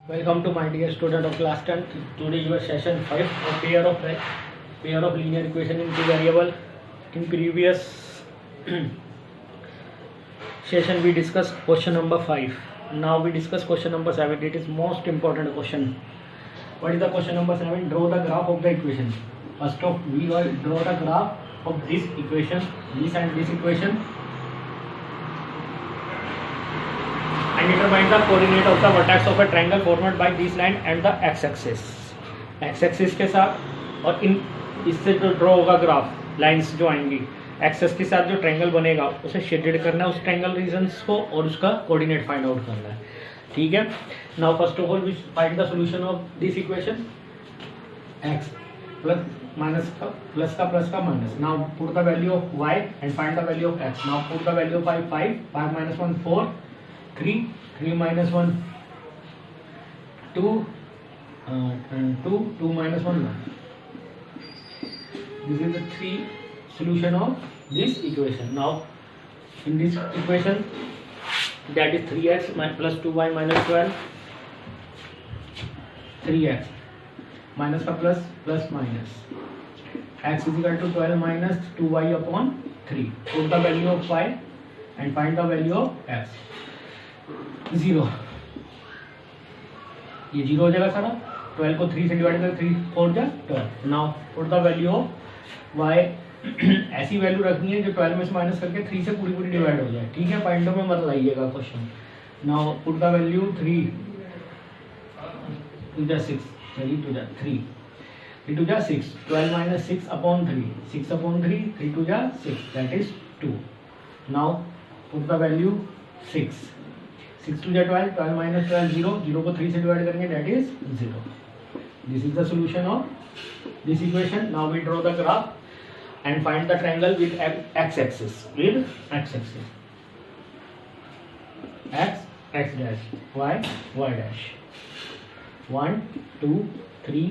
Welcome to my dear student of class 10th. Today your session 5 of pair of linear equation in two variable. In previous session we discussed question number 5. Now we discuss question number 7. It is most important question. What is the question number 7? Draw the graph of the equation. First of we will draw the graph of this equation, this and this equation, and determine the coordinate of the vertex of a triangle formed by this line and the x-axis. x-axis के साथ और इन इससे जो draw होगा graph, lines जो आएंगी access के साथ, जो ट्रायंगल बनेगा उसे शेडेड करना है उस ट्रायंगल रीजन्स को और उसका कोऑर्डिनेट फाइंड आउट करना है. ठीक है. Now first of all we find the solution of this equation. x plus minus का प्लस का minus. Now put the value of y and find the value of x. Now put the value of 5 minus 1 4, 3 minus 1 2, 2 minus 1 1. This is the three solution of this equation. Now in this equation, that is 3x plus 2y minus 12, 3x minus का plus minus, x is equal to 12 minus 2y upon 3. Put the value of y and find the value of x. 0, ये 0 हो जाएगा सारा. 12 को 3 से divide कर 3 4 जा 12. Now put the value of y. ऐसी वैल्यू रखनी है जो 12 में से माइनस करके 3 से पूरी डिवाइड हो जाए. ठीक है. पॉइंटों में मत लाइएगा question. Now put the value 3 2 जा 6, 3 2 जा 3, 3 2 जा 6, 12 minus 6 upon 3, 6 upon 3, 3 2 जा 6, that is 2. Now put the value 6, 6 2 जा 12, 12 minus 12 0, 0 को 3 से डिवाइड करेंगे, that is 0. This is the solution of this equation. Now we draw the graph and find the triangle with x-axis. x dash, y dash. 1 2 3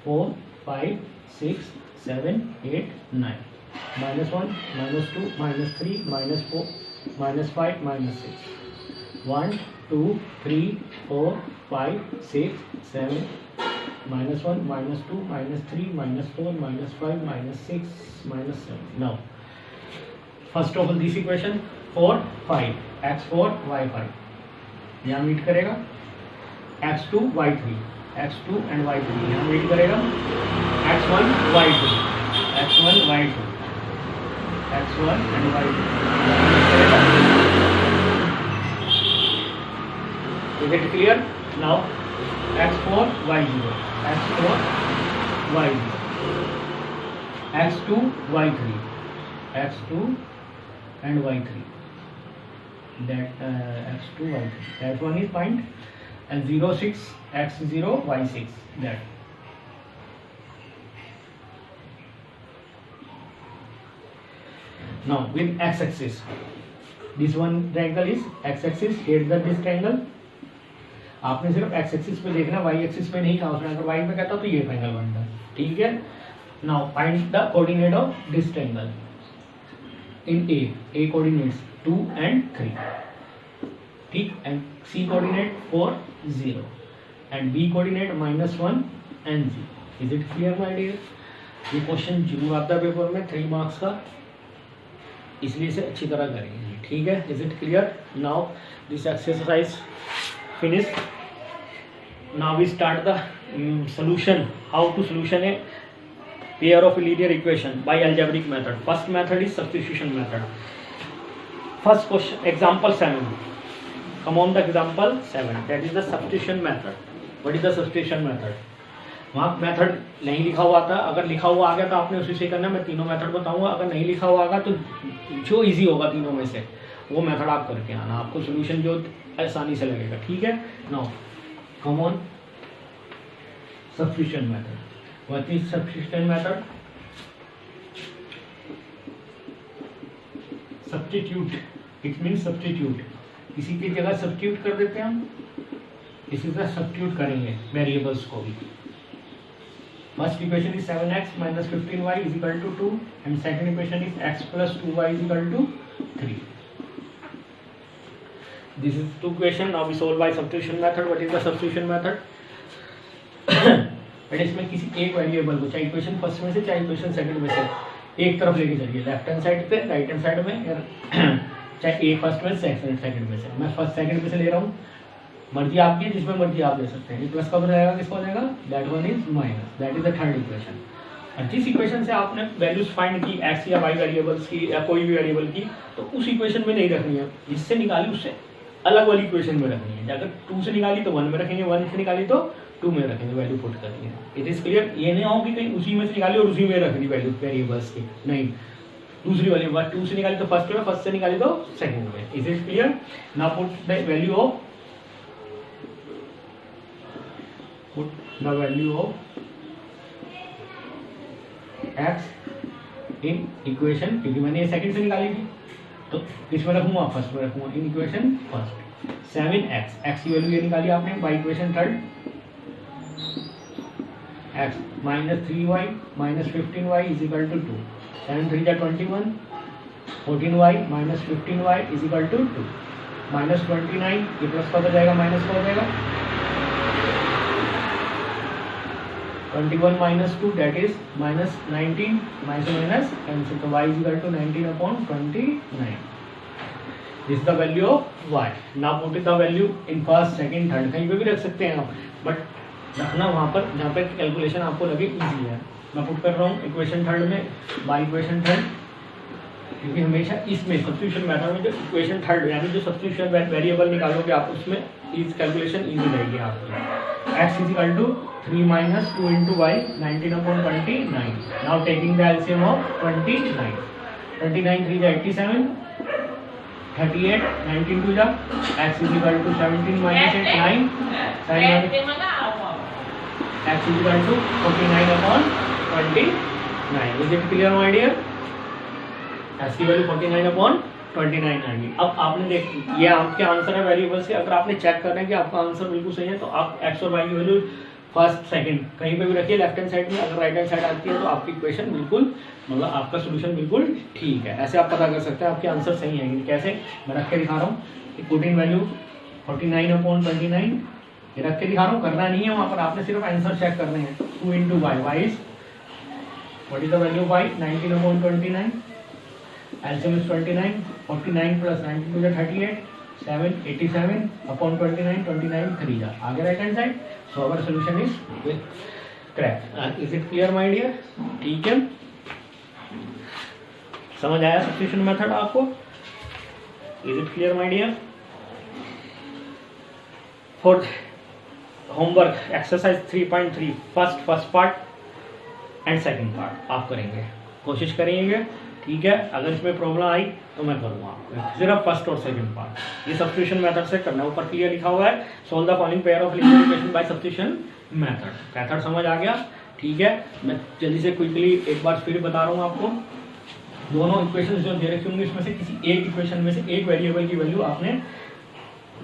4 5 6 7 8 9. minus 1 minus 2 minus 3 minus 4 minus 5 minus 6. 1 2 3 4 5 6 7 minus 1 minus 2 minus 3 minus 4 minus 5 minus 6 minus 7. Now first of all this equation 4 5, x4 y5 यहाँ meet करेगा. x2 y3, x2 and y3 यहाँ meet करेगा. x1 y2, x1 y2, x1 and y2 meet करेगा. Is it clear? Now x4 y0, x4 y0, x2 y3, x2 and y3. That x2 y3. That one is point. And 0 6 x0 y6. That. Now with x-axis, this one triangle is x-axis. Here's the this triangle. आपने सिर्फ x axis पे देखना, Y axis पे नहीं था उसने. अगर Y पे कहता तो ये ट्रायंगल बनता. ठीक है. Now find the coordinate of this triangle in a coordinates 2 and 3. ठीक. And c coordinate 4 0 and b coordinate -1 and 0. Is it clear my dear? ये क्वेश्चन जरूर आता है पेपर में 3 मार्क्स का, इसलिए इसे अच्छी तरह करेंगे. ठीक है. Is it clear? Now this exercise finished. Now we start the solution. How to solution a pair of linear equation by algebraic method. First method is substitution method. First question, example 7. Come on the example 7. That is the substitution method. What is the substitution method? वहाँ method नहीं लिखा हुआ था. अगर लिखा हुआ आ गया तो आपने उसी से करना. मैं तीनों मेथड बताऊंगा. अगर नहीं लिखा हुआ आगा तो जो इजी होगा तीनों में से वो मेथड आप करके आना. आपको सोल्यूशन जो आसानी से लगेगा. ठीक है. Now come on substitution method. What is substitution method? Substitute, it means substitute. किसी की जगह सब्स्टिट्यूट कर देते हैं हम. इसी तरह सब्स्टिट्यूट करेंगे वेरिएबल्स को भी. First equation is 7x minus 15y is equal to 2 and second equation is x plus 2y is equal to 3. This is two question. Now we solve by substitution method. What is the substitution method? But इसमें किसी एक variable को चाहे equation first में से चाहे equation second में से एक तरफ लेके चलिए, लेफ्ट हैंड साइड पे राइट हैंड साइड में, चाहे ए फर्स्ट में सेकंड में से। मैं फर्स्ट सेकंड में से ले रहा हूँ, मर्जी आपकी है, जिसमें मर्जी आप ले सकते हैं। ये प्लस कब जाएगा, किसको हो जाएगा, that one is minus, that is the third equation. और जिस इक्वेशन से आपने वैल्यूज फाइंड की एक्स या वाई वेरिएबल्स की या कोई भी वेरिएबल की, तो उस इक्वेशन में नहीं रखनी है, जिससे निकाली उससे अलग वाली इक्वेशन में रखनी है। अगर 2 से निकाली तो 1 में रखेंगे, 1 से निकाली तो 2 में रखेंगे, वैल्यू पुट करनी है। It is clear. ये नहीं हो कि कहीं उसी में से निकाली और उसी में रख दी वैल्यू वेरिएबल्स की, नहीं, दूसरी वाली 2 से निकाली तो फर्स्ट में, फर्स्ट से निकाली तो सेकंड में। Is it clear? Now put the value of x in equation, क्योंकि मैंने ये सेकंड से निकाली थी तो किसमें रखूंगा, फर्स्ट में रखूंगा, in equation first. 7x, x की वैल्यू ये निकाली आपने by equation third, x minus 3y minus 15y is equal to 2, 7 3 जा 21, 14y minus 15y is equal to 2, minus 29, ये प्लस का हो जाएगा माइनस का हो जाएगा, 21 minus 2 that is minus 19, minus minus cancel, तो y is equal to 19/29। This the value of y। Now put the value in first second third, कहीं पे भी रख सकते हैं आप, बट रखना वहाँ पर जहाँ पे कैलकुलेशन आपको लगे इजी है। मैं पुट कर रहा हूँ इक्वेशन थर्ड में बाई इक्वेशन थर्ड, क्योंकि हमेशा इसमें सब्स्टिट्यूशन मेथड में जो इक्वेशन थर्ड यानी जो सब्स्टिट्यूशन वेरिएबल निकालोगे आप, उसमें इस कैलकुलेशन इजी रहेगी आपकी। x is equal to 3 minus 2 into y 19/29। Now taking the LCM of 29, 29 3 जा 87, 38, 19 2 जा, x is equal to 17 minus 8 9, x is equal to 49/29। Is it clear my dear? x की value 49/29 आएगी। अब आपने देख, ये आपके आंसर है वेरिएबल से। अगर आपने चेक करना है कि आपका आंसर बिल्कुल सही है तो आप x और y की वैल्यू फर्स्ट सेकंड कहीं पे भी रखिए लेफ्ट हैंड साइड में। अगर राइट हैंड साइड आती है तो आपकी इक्वेशन बिल्कुल, मतलब आपका सोल्यूशन बिल्कुल ठीक है। ऐसे आप पता कर सकते हैं आपके आंसर सही है। कैसे, मैं रख के दिखा रहा हूँ। पुट इन वैल्यू 49/29, ये रख के दिखा रहा हूँ, करना नहीं है वहाँ पर, आपने सिर्फ आंसर चेक करने हैं। 2 into y, y is what is the value of y, 19/29, LCM is 29, 49 plus 92 is 38, 7 87/29, 29 3 जा आगे right hand side. So our solution is correct. Is it clear my dear? ठीक है, समझ आया सब्स्टिट्यूशन मेथड आपको? Is it clear my dear? For homework exercise 3.3 first part and second part आप करेंगे, कोशिश करेंगे, ठीक है। अगर इसमें प्रॉब्लम आई तो मैं करूँगा आपको, सिर्फ फर्स्ट और सेकंड पार्ट। ये सब्स्टिट्यूशन मेथड से करना है, ऊपर क्लियर लिखा हुआ है, solve the following pair of linear equation by substitution method समझ आ गया? ठीक है, मैं जल्दी से क्विकली एक बार फिर बता रहा हूँ आपको। दोनों इक्वेशन जो दे रखी होंगी इसमें से किसी एक इक्वेशन में से एक वेरिएबल की वैल्यू आपने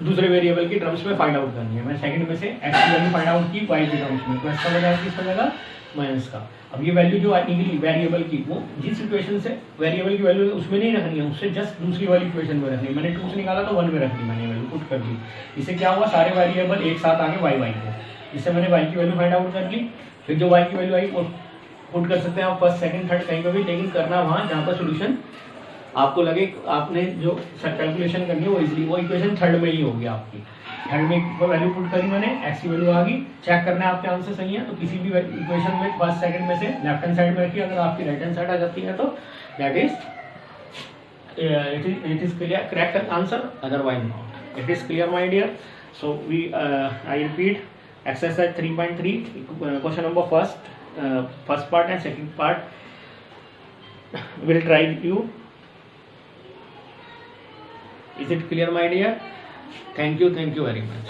दूसरे वेरिएबल की टर्म्स में फाइंड आउट करनी है। मैं सेकंड में से x की वैल्यू फाइंड आउट की y की टर्म्स में, तो x का बजाय किस बनेगा, माइनस का। अब ये वैल्यू जो निकली वेरिएबल की, वो जिस इक्वेशन से वेरिएबल की वैल्यू उसमें नहीं रखनी है, उससे जस्ट दूसरी वाली इक्वेशन में रखनी है। मैंने 2 से निकाला तो 1 में रख दी, मैंने वैल्यू पुट कर दी। इससे क्या हुआ, सारे वेरिएबल एक साथ आगे y के, इससे मैंने y की वैल्यू फाइंड आउट कर ली। फिर जो y की वैल्यू आई वो पुट कर सकते हैं आप फर्स्ट सेकंड थर्ड कहीं पर भी, लेकिन करना वहाँ जहाँ पर सोल्यूशन आपको लगे आपने जो कैलकुलेशन करनी है वो इजीली वो इक्वेशन थर्ड में ही होगी आपकी। थर्ड में वो वैल्यू पुट करी मैंने, x की वैल्यू आ गई। चेक करना है आपके आंसर सही है तो किसी भी इक्वेशन में फर्स्ट सेकंड में से लेफ्ट हैंड साइड में रखिए। अगर आपकी राइट हैंड साइड आ जाती है तो that is it is clear correct answer, otherwise not. It is clear my dear? So we I repeat exercise 3.3 question number first part and second part will try you. Is it clear my dear? Thank you very much.